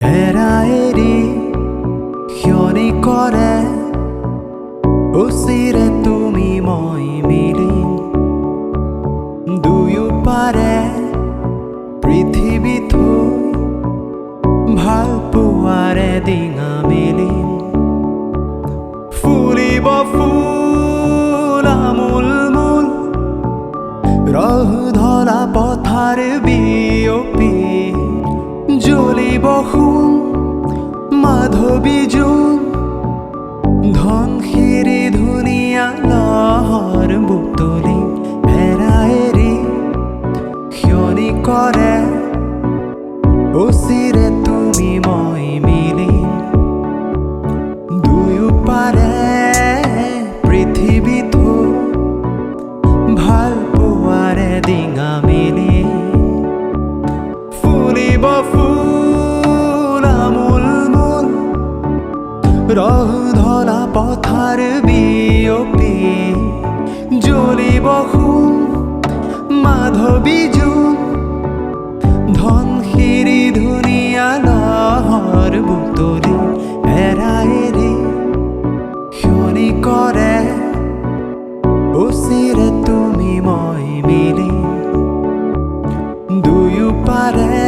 এৰা এৰি ক্ষণি কৰে উচিৰে তুমি মই মিলি দুয়ো পাৰে পৃথিৱী থৈ ভাল পোৱাৰে ডিঙা মেলি ফুলিব ফুল আমোল মোল ৰহ ধলা পথাৰ বিয়পি জ্বলিব সোণ মাধৱী জোন ধনশিৰি ধুনীয়া লহৰ বুটলি এৰা এৰি ক্ষণি কৰে উচিৰে তুমি মই মিলি দুয়ো পাৰে পৃথিৱী থৈ ভাল পোৱাৰে ডিঙা মেলি ফুলিব ফুল আমোল মোল ৰহ ধলা পথাৰ বিয়পি জ্বলিব সোণ মাধৱী জোন ধনশিৰি ধুনীয়া লহৰ বুটলি এৰা এৰি ক্ষণি কৰে উচিৰে তুমি মই মিলি দুয়ো পাৰে